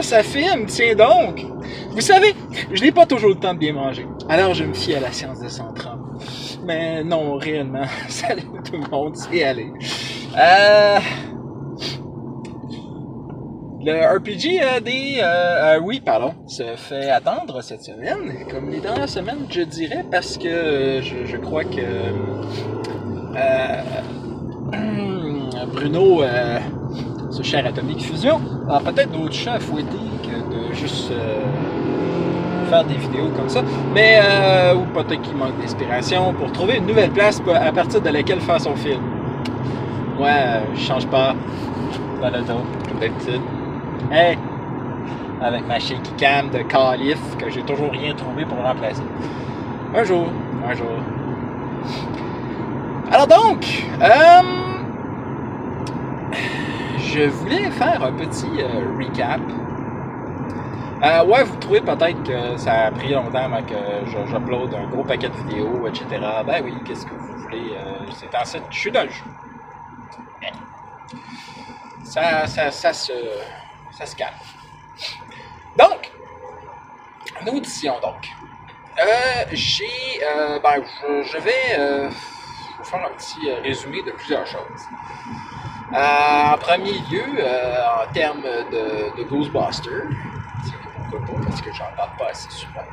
ça filme, tiens donc! Vous savez, je n'ai pas toujours le temps de bien manger. Alors je me fie à la science de 130. Mais non, réellement, salut tout le monde, c'est allé. Le RPG se fait attendre cette semaine, comme les dernières semaines, je dirais, parce que je crois que Bruno, ce cher Atomic Fusion, a peut-être d'autres chats à fouetter que de juste faire des vidéos comme ça, mais ou peut-être qu'il manque d'inspiration pour trouver une nouvelle place à partir de laquelle faire son film. Ouais, je change pas dans l'auto, comme d'habitude. Hey! Avec ma shaky cam de calife que j'ai toujours rien trouvé pour remplacer. Un jour. Alors donc, je voulais faire un petit recap. Ouais, vous trouvez peut-être que ça a pris longtemps avant que j'upload un gros paquet de vidéos, etc. Ben oui, qu'est-ce que vous voulez? C'est en fait, je suis dans le jeu. Ça se calme. Donc, une audition donc. Je vais vous faire un petit résumé de plusieurs choses. En premier lieu, en termes de Ghostbusters, pourquoi pas, parce que j'en parle pas assez souvent.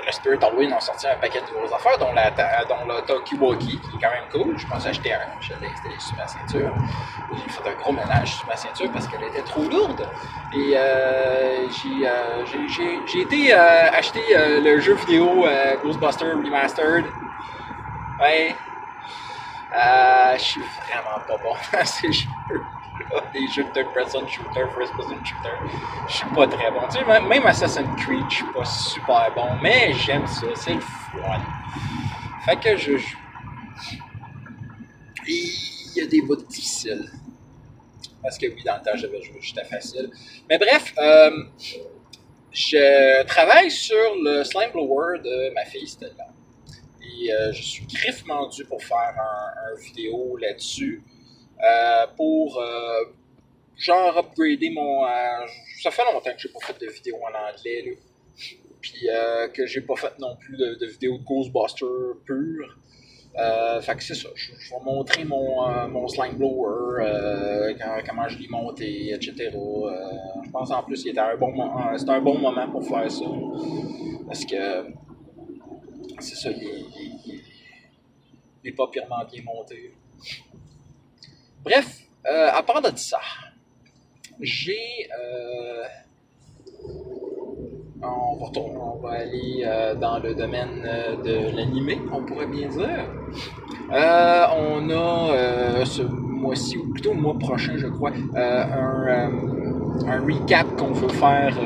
Le Spirit Halloween ont sorti un paquet de nouvelles affaires, dont le Talkie-Walkie, qui est quand même cool. Je pense acheter un. Je l'ai installé sur ma ceinture. J'ai fait un gros ménage sur ma ceinture parce qu'elle était trop lourde. Et j'ai été acheter le jeu vidéo Ghostbusters Remastered. Ouais. Je suis vraiment pas bon dans ces jeux. Des jeux de third-person shooter, first-person shooter, je suis pas très bon. Tu sais, même Assassin's Creed, je suis pas super bon, mais j'aime ça, c'est le fun. Fait que je joue. Il y a des bouts difficiles. Parce que oui, dans le temps, j'avais joué, j'étais facile. Mais bref, je travaille sur le slime blower de ma fille Stella. Et je suis griffement dû pour faire un vidéo là-dessus. Pour genre upgrader mon... ça fait longtemps que j'ai pas fait de vidéo en anglais, là. Puis que j'ai pas fait non plus de vidéo de Ghostbusters pure. Fait que c'est ça, je vais montrer mon slime blower, comment je l'ai monté, etc. Je pense en plus c'était un bon moment pour faire ça. Parce que c'est ça, il est pas purement bien monté. Bref, à part de ça, j'ai... on va aller dans le domaine de l'animé, on pourrait bien dire. On a ce mois-ci, ou plutôt le mois prochain, je crois, un recap qu'on veut faire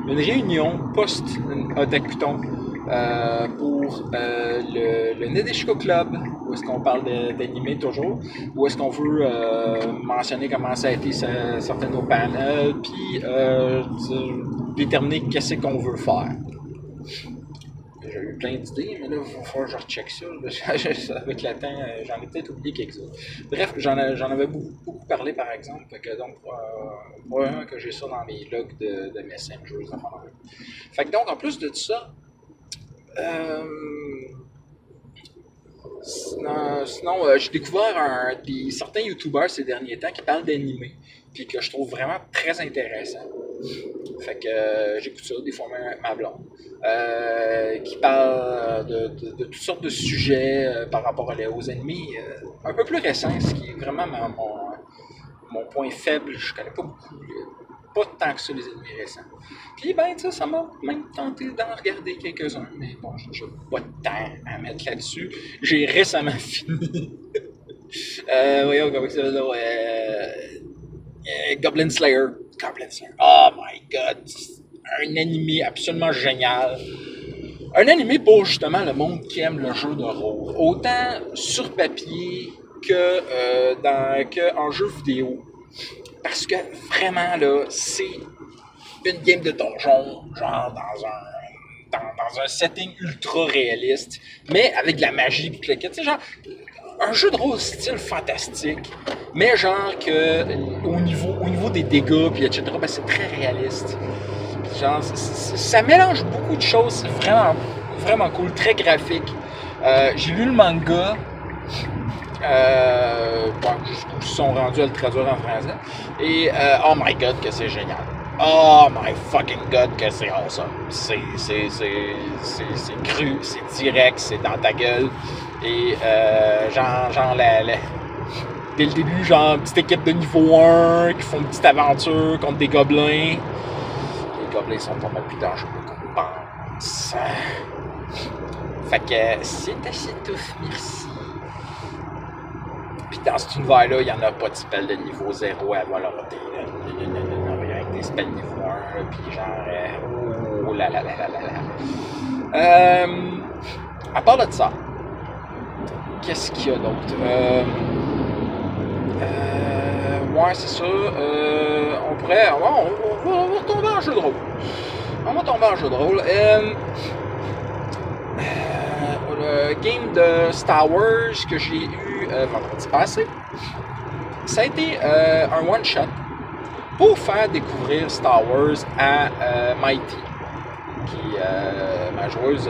une réunion post-Otakuton pour le Nadeshiko Club, où est-ce qu'on parle d'animé toujours, où est-ce qu'on veut mentionner comment ça a été certains de nos panels, puis déterminer qu'est-ce qu'on veut faire. J'ai eu plein d'idées, mais là, il va falloir que je recheck ça. Avec le temps, j'en ai peut-être oublié quelques-uns. Bref, j'en avais beaucoup parlé, par exemple. Donc, probablement que j'ai ça dans mes logs de Messenger. Fait que donc, en plus de ça, sinon j'ai découvert certains youtubeurs ces derniers temps qui parlent d'animé, puis que je trouve vraiment très intéressant. Fait que j'écoute ça, des fois ma blonde, qui parle de toutes sortes de sujets par rapport aux animés un peu plus récents, ce qui est vraiment mon point faible. Je connais pas beaucoup, pas tant que ça les animés récents. Puis ben tu sais, ça m'a même tenté d'en regarder quelques-uns, mais bon, j'ai pas de temps à mettre là-dessus. J'ai récemment fini. Voyons comment ça va Goblin Slayer. Oh my god! Un animé absolument génial. Un animé pour justement le monde qui aime le jeu de rôle. Autant sur papier que en jeu vidéo. Parce que vraiment là, c'est une game de donjon, genre dans dans un setting ultra réaliste, mais avec de la magie pis tout le kit. Tu sais, genre, un jeu de rôle style fantastique, mais genre que au niveau des dégâts, puis etc., ben c'est très réaliste. Puis genre, ça mélange beaucoup de choses, c'est vraiment, vraiment cool, très graphique. J'ai lu le manga, jusqu'où ils sont rendus à le traduire en français, et oh my god que c'est génial. Oh my fucking god que c'est awesome. C'est cru, c'est direct, c'est dans ta gueule. Et genre dès le début, genre petite équipe de niveau 1 qui font une petite aventure contre des gobelins. Les gobelins sont pas mal plus dangereux qu'on pense. Fait que c'est assez tough, merci. Puis dans cet univers-là, il n'y en a pas de spell de niveau 0 à volonté. Avec des spells niveau 1, puis genre... oh là là là là là. À part de ça, qu'est-ce qu'il y a d'autre? Ouais, c'est ça. On pourrait... on va retomber en jeu de rôle. On va tomber en jeu de rôle. Le game de Star Wars que j'ai eu vendredi passé, ça a été un one-shot pour faire découvrir Star Wars à Mighty, qui est ma joueuse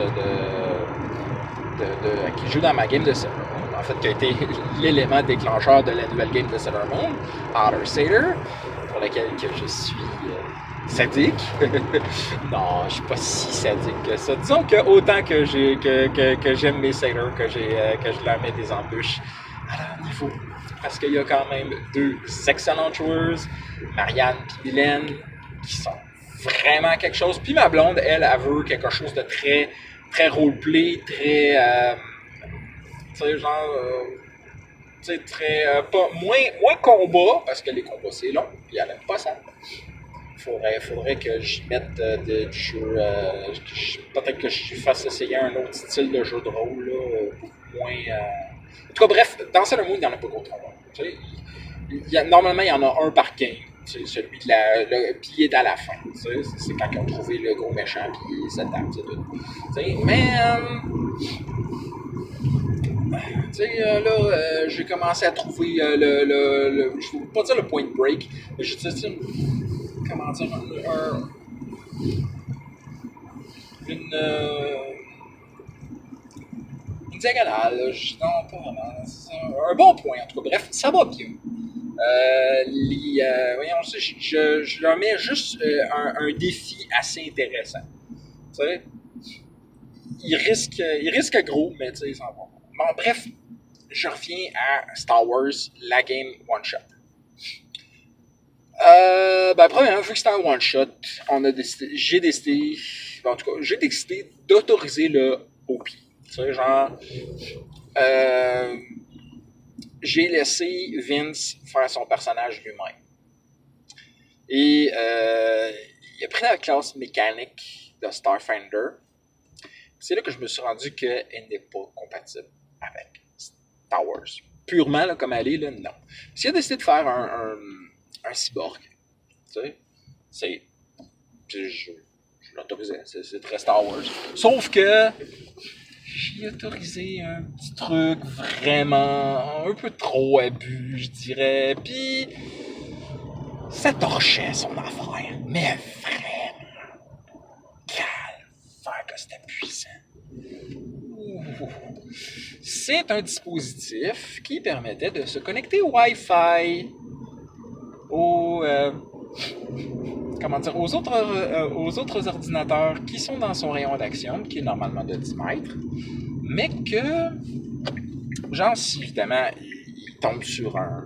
qui joue dans ma game de Sailor Moon, en fait, qui a été l'élément déclencheur de la nouvelle game de Sailor Moon, Outer Sailor, pour laquelle que je suis sadique. Non, je suis pas si sadique que ça. Disons que autant que j'aime mes sailors, que je leur mets des embûches à leur niveau. Parce qu'il y a quand même deux excellentes joueuses, Marianne et Mylène, qui sont vraiment quelque chose. Puis ma blonde, elle veut quelque chose de très, très roleplay, très, tu sais, genre, tu sais, très, pas, moins combat, parce que les combats c'est long, puis elle aime pas ça. Faudrait que j'y mette du jeu. Peut-être que je fasse essayer un autre style de jeu de rôle, là, beaucoup moins. En tout cas, bref, dans Sailor Moon, il n'y en a pas d'autres. Tu sais, normalement, il y en a un par game. C'est celui de puis il est à la fin. Tu sais, c'est quand ils ont trouvé le gros méchant, puis il s'adapte, c'est tout. Tu sais, mais. Tu sais, là, j'ai commencé à trouver je ne veux pas dire le point break, mais je sais, comment dire, une diagonale, non, pas vraiment, un bon point, en tout cas, bref, ça va bien. Voyons, je leur mets juste un défi assez intéressant. Tu sais, il risque gros, mais tu sais, ils s'en vont. Bon, bref, je reviens à Star Wars, la game One Shot. Premièrement, vu que c'était un one-shot, j'ai décidé d'autoriser le OP. Tu sais, genre, j'ai laissé Vince faire son personnage lui-même. Et il a pris la classe mécanique de Starfinder. C'est là que je me suis rendu qu'elle n'est pas compatible avec Star Wars. Purement, là, comme elle est, là, non. S'il a décidé de faire un cyborg, tu sais, je l'autorisais, c'est très Star Wars. Sauf que j'ai autorisé un petit truc vraiment un peu trop abus, je dirais, puis ça torchait son affaire, mais vraiment, calvaire que c'était puissant. C'est un dispositif qui permettait de se connecter au Wi-Fi, aux autres ordinateurs qui sont dans son rayon d'action, qui est normalement de 10 mètres, mais que, genre, si évidemment il tombe sur un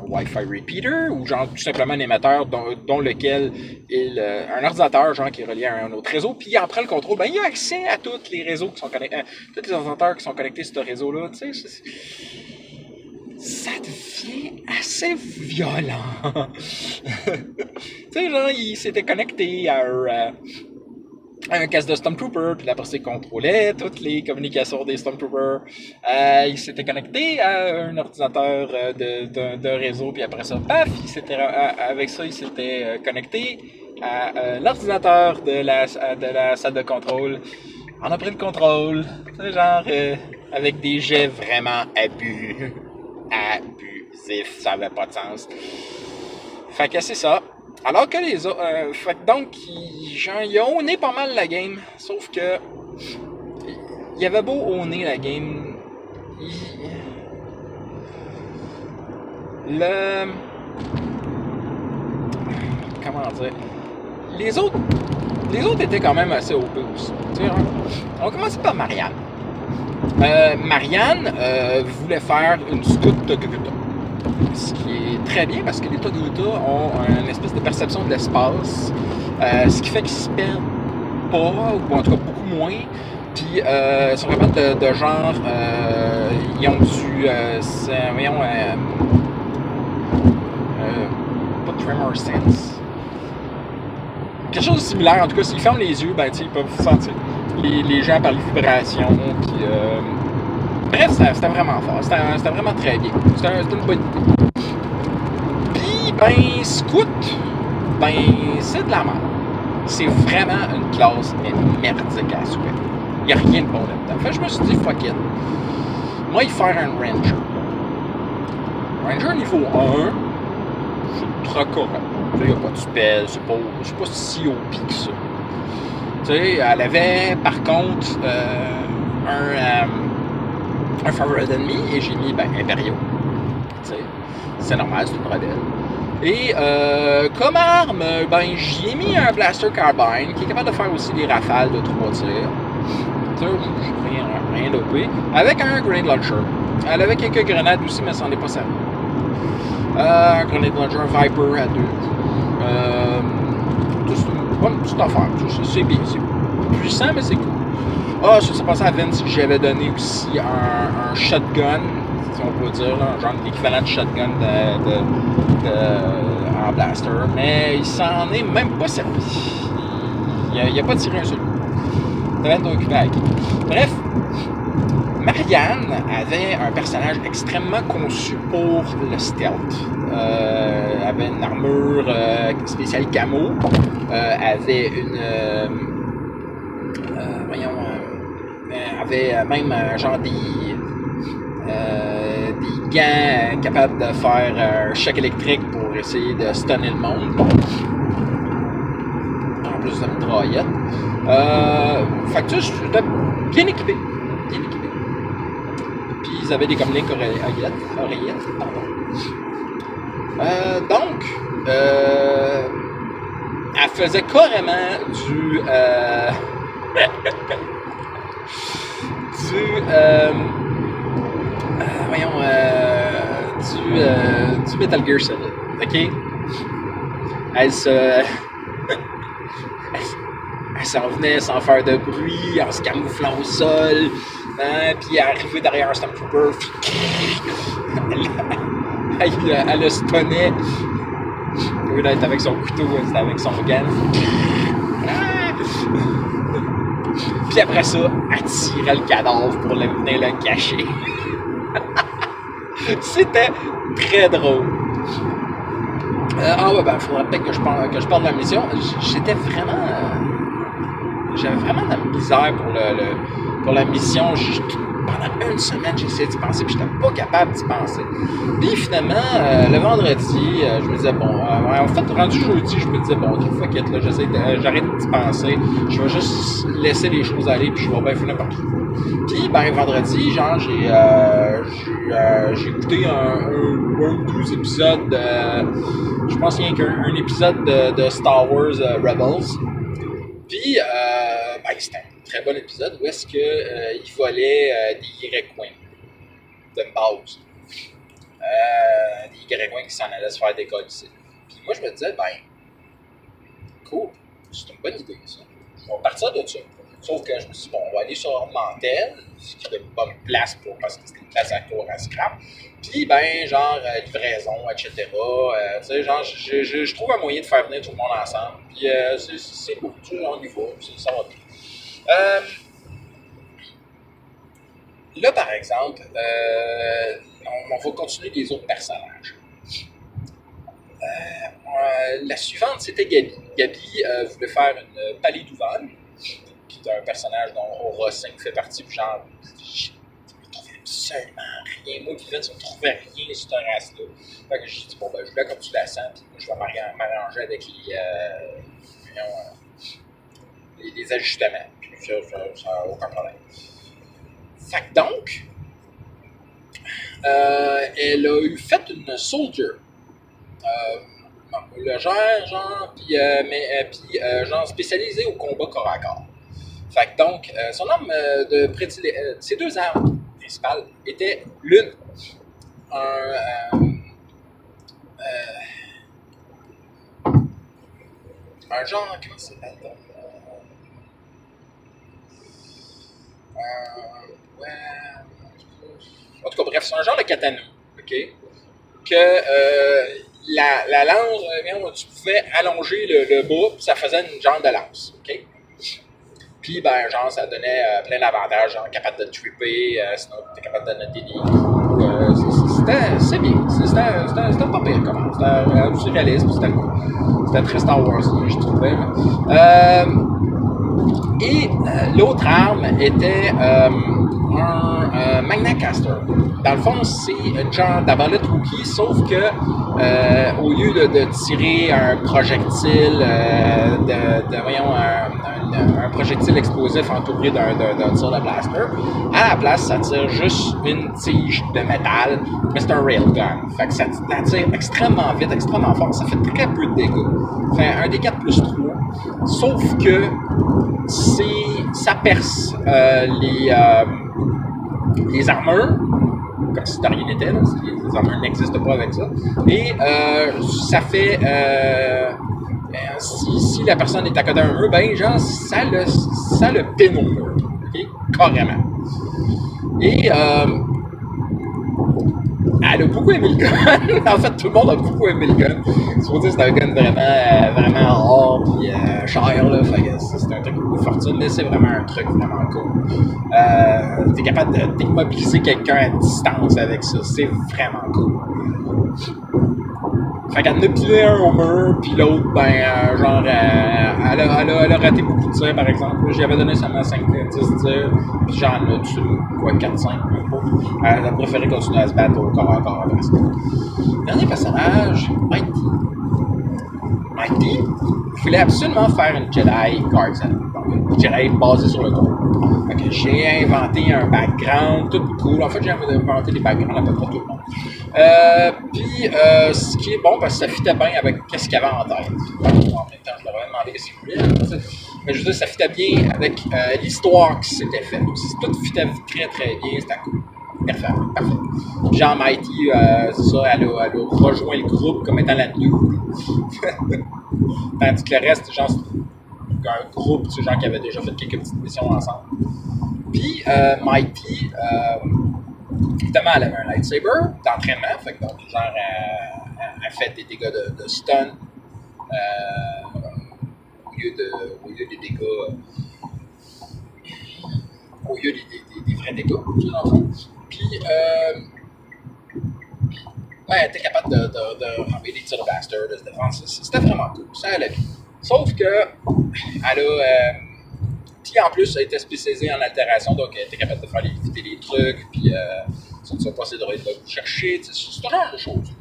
Wi-Fi repeater, ou genre tout simplement un émetteur dont lequel un ordinateur genre qui est relié à un autre réseau, puis il en prend le contrôle, ben il a accès à tous les réseaux qui sont connectés, tous les ordinateurs qui sont connectés à ce réseau-là, tu sais, ça devient assez violent. Tu sais, genre, il s'était connecté à un casque de Stormtrooper, puis après, il contrôlait toutes les communications des Stormtroopers. Il s'était connecté à un ordinateur d'un réseau, puis après ça, paf, avec ça, il s'était connecté à l'ordinateur de la salle de contrôle. On a pris le contrôle. C'est genre avec des jets vraiment abusifs. Ça avait pas de sens. Fait que c'est ça. Alors que les autres. Fait que donc, ils ont owné pas mal la game. Sauf que. Il avait beau owner la game. Le. Comment dire? Les autres étaient quand même assez OP aussi. On va commencer par Marianne. Marianne voulait faire une scout Togruta. Ce qui est très bien parce que les Togruta ont une espèce de perception de l'espace. Ce qui fait qu'ils se perdent pas, ou en tout cas beaucoup moins. Puis ils sont capables de genre. Ils ont du. Voyons. Pas Tremor Sense. Quelque chose de similaire, en tout cas, s'ils ferment les yeux, ben, ils peuvent sentir les gens par les vibrations. Puis, bref, c'était vraiment fort. C'était vraiment très bien. C'était une bonne idée. Puis, ben, Scout, ben, c'est de la merde. C'est vraiment une classe merdique à souhait. Il n'y a rien de bon là-dedans. Fait que je me suis dit, fuck it. Moi, il faire un Ranger. Ranger niveau 1, c'est très correct. Il n'y a pas de spell, c'est pas si OP que ça. Tu sais, elle avait par contre un Favorite Enemy et j'ai mis Imperial. Tu sais, c'est normal, c'est une rebelle. Et comme arme, ben j'y ai mis un Blaster Carbine qui est capable de faire aussi des rafales de 3 tirs. Tu sais, rien d'OP. Avec un Grenade Launcher. Elle avait quelques grenades aussi, mais ça n'en est pas servi. Un Grenade Launcher, un Viper à 2. C'est une bonne petite affaire. C'est bien, c'est puissant, mais c'est cool. Ah, ça s'est passé à Vince, j'avais donné aussi un shotgun, si on peut dire, là, genre l'équivalent de shotgun en blaster, mais il s'en est même pas servi. Il a pas tiré un seul coup. Il devait être occupé avec. Bref, Marianne avait un personnage extrêmement conçu pour le stealth. Elle avait une armure spéciale camo. Avait une... avait même genre des gants capables de faire un choc électrique pour essayer de stunner le monde. En plus de mitraillette. Fait que tu sais, j'étais bien équipé. Puis ils avaient des comlinks oreillettes. Donc, elle faisait carrément du du Metal Gear Solid, ok? Elle s'en venait sans faire de bruit, en se camouflant au sol, hein, puis arrivée derrière un Stormtrooper, elle le stunnait. Au lieu d'être avec son couteau, c'était avec son gun. Puis après ça, elle tirait le cadavre pour venir le cacher. C'était très drôle. Faudrait peut-être que je parle de la mission. J'avais vraiment de la misère pour la mission. Pendant une semaine, j'ai essayé d'y penser, puis j'étais pas capable d'y penser. Puis finalement, le vendredi, je me disais, en fait, rendu jeudi, je me disais, ok, fuck it, là, j'arrête d'y penser, je vais juste laisser les choses aller, puis je vais bien finir par trouver. Puis, vendredi, genre, j'ai écouté un 12 épisodes, je pense qu'il y a qu'un épisode de Star Wars Rebels. Puis, c'était un très bon épisode où est-ce qu'il volait des Y-Wing de base. Des Y-Wing qui s'en allaient se faire décoller. Puis moi, je me disais, cool, c'est une bonne idée, ça. Je vais partir de ça. Sauf que je me suis dit, on va aller sur Mantel, ce qui est une bonne place parce que c'était une place à tour à scrap. Puis, livraison, etc. Tu sais, je trouve un moyen de faire venir tout le monde ensemble. Puis, c'est cool, on y va, ça va bien. Là, par exemple, on va continuer les autres personnages. La suivante, c'était Gabi. Gabi voulait faire une Palédouvan, qui est un personnage dont Aura 5 fait partie, puis genre, je ne trouvais absolument rien. Moi, Vivette, je ne trouvais rien sur cette race-là. Fait que j'ai dit, bon, ben, je voulais comme tu la sens, puis je vais m'arranger avec les ajustements. Puis ça n'a aucun problème. Fait que donc, elle a eu fait une Soldier. Le genre, puis genre spécialisé au combat corps à corps. Fait que donc, son arme de prédilection, ses deux armes principales étaient l'une, un genre, comment ça s'appelle donc? Ouais. En tout cas, bref, c'est un genre de katana, ok? Que la lance, tu pouvais allonger le bas, puis ça faisait une genre de lance, ok? Puis, ben, genre, ça donnait plein d'avantages, genre, capable de tripper, sinon, t'es capable de noter des coups. C'était bien. C'était pas pire, comment. C'était surréaliste, c'était très Star Wars, je trouvais. Et l'autre arme était un Magnacaster. Dans le fond, c'est une genre d'arbalète Wookiee, sauf que au lieu de tirer un projectile, un projectile explosif entouré d'un tir de blaster, à la place, ça tire juste une tige de métal, mais c'est un railgun. Fait que ça tire extrêmement vite, extrêmement fort, ça fait très peu de dégâts. Fait un D4 plus 3, sauf que ça perce les armures, comme si de rien n'était, les armures n'existent pas avec ça. Et ça fait si la personne est à côté d'un mur, ben genre ça le pine au mur, okay? Carrément. Et elle a beaucoup aimé le gun. En fait, tout le monde a beaucoup aimé le gun. Il faut dire que c'est un gun vraiment rare puis cher, là. Fait que c'est un truc de fortune, mais c'est vraiment un truc vraiment cool. T'es capable d'immobiliser quelqu'un à distance avec ça. C'est vraiment cool. Fait qu'elle en a pilé un au mur, puis l'autre, ben, genre, elle a raté beaucoup de tirs, par exemple. J'y avais donné seulement 5-10 tirs, puis j'en ai tué, quoi, 4-5, même pas. Elle a préféré continuer à se battre au corps à corps après ça. Dernier personnage, Mighty. Mighty voulait absolument faire une Jedi Guardian, donc une Jedi basée sur le tour. Fait que j'ai inventé un background tout cool. En fait, j'ai inventé des backgrounds à peu près tout le monde. Puis, ce qui est bon, parce que ça fitait bien avec ce qu'il y avait en tête. En même temps, je leur avais demandé ce qu'il voulait. Mais je veux dire, ça fitait bien avec l'histoire qui s'était faite. Tout fitait très très bien, c'était cool. Parfait. Jean Mighty, c'est ça, elle a rejoint le groupe comme étant la new. Tandis que le reste, genre, c'est un groupe, tu sais, genre, qui avait déjà fait quelques petites missions ensemble. Puis, Mighty, évidemment, elle avait un lightsaber d'entraînement, fait que donc, genre, elle fait des dégâts de stun au lieu des dégâts. Au lieu des vrais dégâts, tu sais, dans le fond. Puis, ouais, elle était capable de renvoyer des tirs de blaster, de se défendre. C'était vraiment cool. Ça allait bien. Sauf que, elle a. Puis en plus, elle était spécialisée en altération, donc elle était capable de faire éviter les trucs, puis ça ne soit pas ces droïdes de vous chercher. C'est ce genre de choses.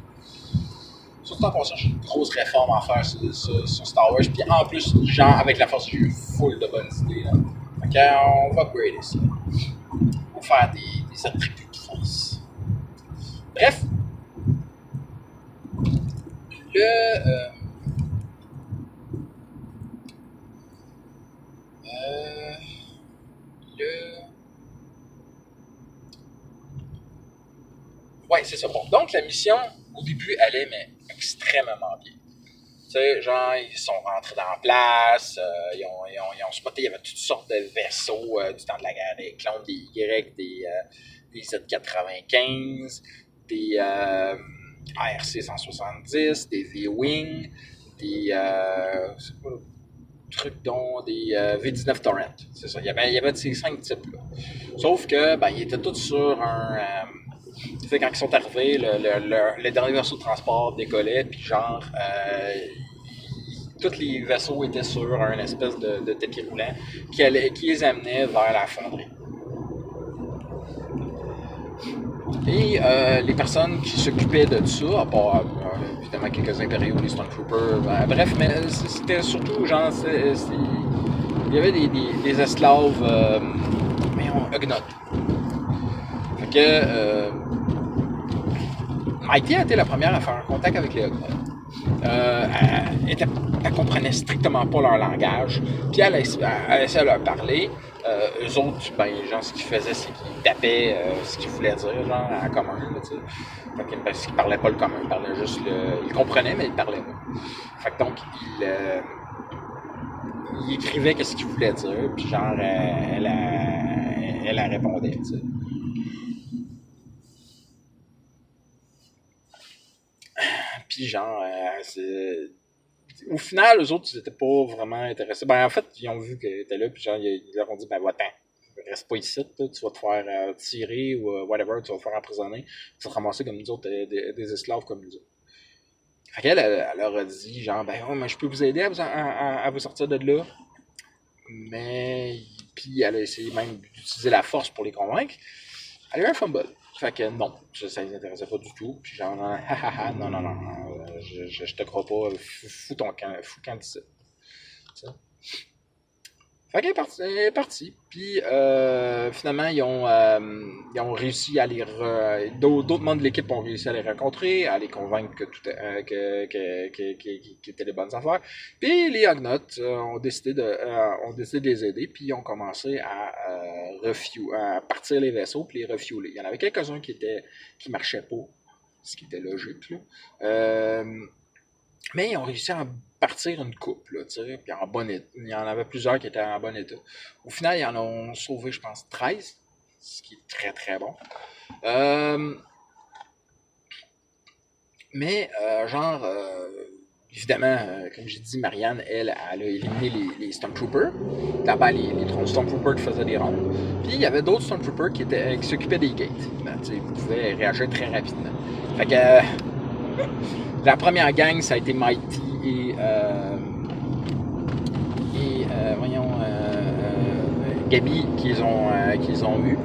Surtout en passant, j'ai une grosse réforme à faire sur Star Wars. Puis en plus, genre, avec la force, j'ai eu full de bonnes idées. Là. Donc, on va upgrader ça. On va faire des attributs de force. Bref, ouais, c'est ça. Bon, donc la mission, au début, allait, mais extrêmement bien. Tu sais, genre, ils sont rentrés dans la place, ils ont spoté, il y avait toutes sortes de vaisseaux du temps de la guerre, des clones, des Y, des Z-95, des ARC-170, des V-Wing, des c'est quoi le truc dont des V-19 Torrent. C'est ça, il y avait ces 5 types-là. Sauf que, ben, ils étaient tous sur un Tu sais, quand ils sont arrivés, le dernier vaisseau de transport décollait, puis genre, tous les vaisseaux étaient sur un espèce de tapis roulant qui les amenait vers la fonderie. Et les personnes qui s'occupaient de ça, à part évidemment quelques impériaux, les Stormtroopers, bref, mais c'était surtout genre, il y avait des esclaves, Ugnaughts. Fait que Mighty a été la première à faire un contact avec les Ugnaughts. Elle comprenait strictement pas leur langage, puis elle essayait de leur parler. Eux autres, ben, genre, ce qu'ils faisaient, c'est qu'ils tapaient ce qu'ils voulaient dire, genre, en commun, tu sais. Parce qu'ils parlaient pas le commun, ils parlaient juste ils comprenaient, mais ils parlaient pas. Fait que donc, ils écrivaient ce qu'ils voulaient dire, puis genre, elle répondait, tu sais. Puis genre, au final, eux autres, ils n'étaient pas vraiment intéressés. Ben, en fait, ils ont vu qu'elle était là, puis genre, ils leur ont dit, ben, va-t'en. Reste pas ici, tu vas te faire tirer ou whatever, tu vas te faire emprisonner. Tu vas te ramasser comme nous autres, des esclaves comme nous autres. Fait qu'elle, elle leur a dit, genre, ben, oh, mais je peux vous aider à vous sortir de là. Mais, puis elle a essayé même d'utiliser la force pour les convaincre. Elle a eu un fumble. Fait que non, ça les intéressait pas du tout. Puis genre, non, je te crois pas, fous ton camp, fous camp d'ici. Fait qu'elle est partie. Puis finalement, ils ont réussi à les d'autres membres de l'équipe ont réussi à les rencontrer, à les convaincre que tout qu'ils étaient les bonnes affaires. Puis les Ugnaughts ont décidé de les aider, puis ils ont commencé à partir les vaisseaux puis les refueler. Il y en avait quelques-uns qui marchaient pas, ce qui était logique, là. Mais ils ont réussi à partir une coupe, là, tu sais, puis en bon état. Il y en avait plusieurs qui étaient en bon état. Au final, ils en ont sauvé, je pense, 13, ce qui est très, très bon. Mais, évidemment, comme j'ai dit, Marianne, elle a éliminé les Stormtroopers. D'abord, les Stormtroopers qui faisaient des rondes. Puis, il y avait d'autres Stormtroopers qui s'occupaient des gates. Ben, tu sais, vous pouvez réagir très rapidement. Fait que... la première gang, ça a été Mighty et Gabi qu'ils ont eu.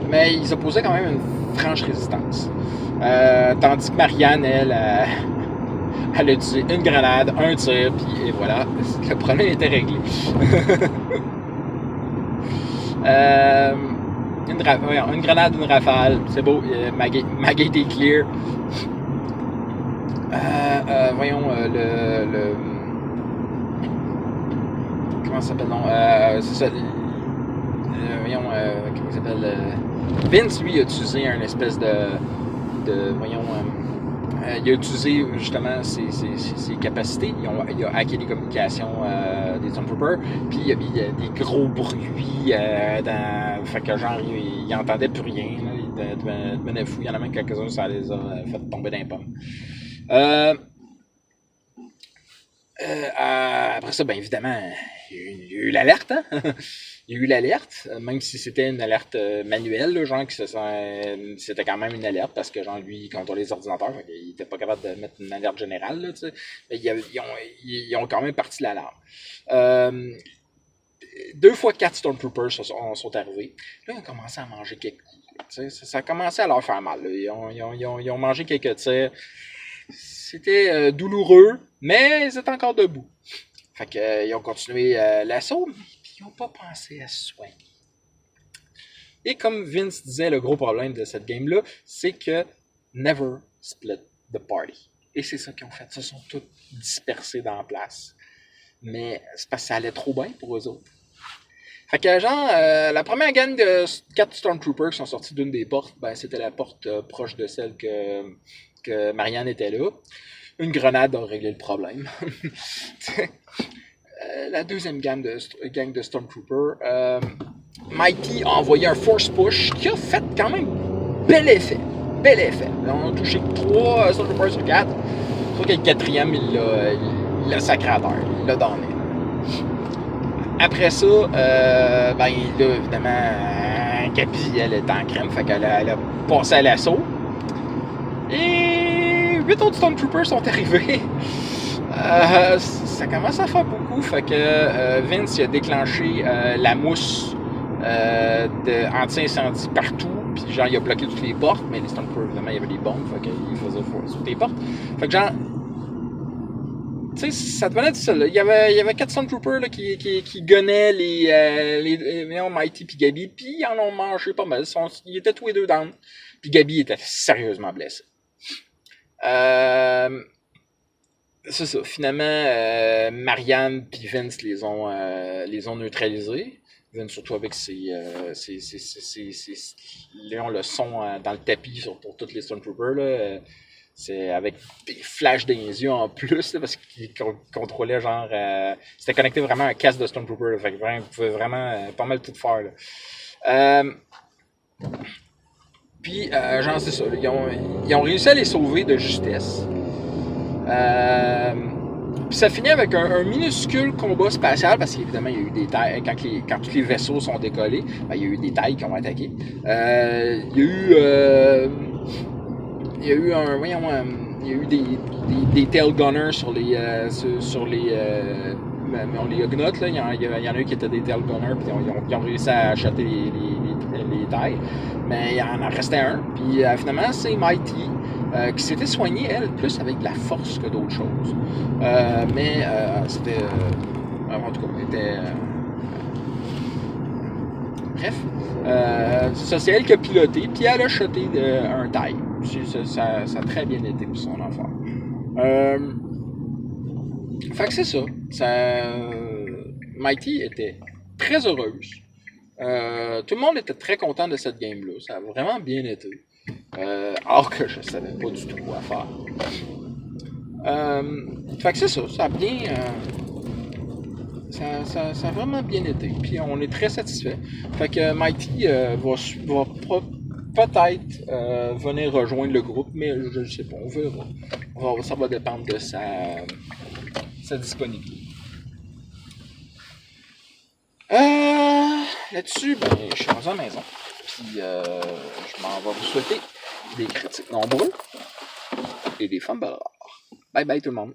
Mais ils opposaient quand même une franche résistance. Tandis que Marianne, elle a utilisé une grenade, un tir, puis et voilà, le problème était réglé. Une grenade, une rafale, c'est beau, ma gate est clear. Comment ça s'appelle, non? C'est ça. Comment ça s'appelle? Vince, lui, a utilisé un espèce il a utilisé justement ses capacités. Il a hacké les communications des Stormtroopers, puis il y avait des gros bruits fait que genre, il entendait plus rien. Là, il devenait fou. Il y en a même quelques-uns, ça les a fait tomber dans les pommes. Après ça, bien évidemment, il y a eu l'alerte, hein? Il y a eu l'alerte, même si c'était une alerte manuelle, là, genre, c'était quand même une alerte, parce que, genre, lui, il contrôlait les ordinateurs, il était pas capable de mettre une alerte générale, là, tu sais. Mais ils ont quand même parti l'alarme. 2 fois 4 Stormtroopers sont arrivés. Là, ils ont commencé à manger quelques coups. Ça a commencé à leur faire mal. Là. Ils ont mangé quelques tirs. C'était douloureux, mais ils étaient encore debout. Fait qu'ils ont continué l'assaut, mais ils n'ont pas pensé à se soigner. Et comme Vince disait, le gros problème de cette game-là, c'est que never split the party. Et c'est ça qu'ils ont fait. Ils se sont tous dispersés dans la place. Mais c'est parce que ça allait trop bien pour eux autres. Fait que genre, la première gang de 4 Stormtroopers qui sont sortis d'une des portes, ben c'était la porte proche de celle que Marianne était là. Une grenade a réglé le problème. La deuxième gang de Stormtroopers, Mighty a envoyé un force push qui a fait quand même bel effet. Bel effet. On a touché 3 Stormtroopers sur 4. Je crois que le quatrième, il l'a sacré à terre. Il l'a donné. Après ça, ben là, évidemment, Gabi, elle est en crème, fait qu'elle a passé à l'assaut. Et 8 autres Stormtroopers sont arrivés. Ça commence à faire beaucoup, fait que Vince il a déclenché la mousse anti-incendie partout, puis genre il a bloqué toutes les portes, mais les Stormtroopers évidemment il y avait des bombes, fait qu'il faisait sauter les portes. Fait que genre, tu sais, ça devenait difficile. Il y avait 4 Stormtroopers là, qui gonnaient les Mighty puis Gabi, puis ils en ont mangé pas mal. Ils étaient tous les deux down, puis Gabi était sérieusement blessée. C'est ça. Finalement, Marianne puis Vince les ont neutralisés. Vince surtout avec Léon le son dans le tapis pour tous les Stormtroopers là. C'est avec des flashs dans les yeux en plus là, parce qu'il contrôlait genre c'était connecté vraiment à un casque de Stormtrooper là, fait que vraiment, vous pouvez vraiment pas mal tout faire là. Puis genre c'est ça, ils ont réussi à les sauver de justesse. Puis ça finit avec un minuscule combat spatial parce qu'évidemment il y a eu des tailles quand tous les vaisseaux sont décollés, ben, il y a eu des tailles qui ont attaqué. Il y a eu des tail gunners sur les Hugnots là, il y en a eu qui étaient des tail gunners puis ils ont réussi à acheter les tailles, mais il en restait un. Puis finalement c'est Mighty qui s'était soignée, elle, plus avec de la force que d'autres choses. Mais c'était... en tout cas, était... bref. C'est elle qui a piloté, puis elle a shoté un taille. Ça a très bien été pour son enfant. Fait que c'est ça. Mighty était très heureuse. Tout le monde était très content de cette game-là. Ça a vraiment bien été. Alors que je savais pas du tout quoi faire. Fait que c'est ça. Ça a bien... ça a vraiment bien été. Puis on est très satisfait. Fait que Mighty va peut-être venir rejoindre le groupe, mais je ne sais pas, on verra. Ça va dépendre de sa disponibilité. Là-dessus, ben, je suis rendu à la maison. Puis je m'en vais vous souhaiter des critiques nombreux et des fumbles rares. Bye bye tout le monde.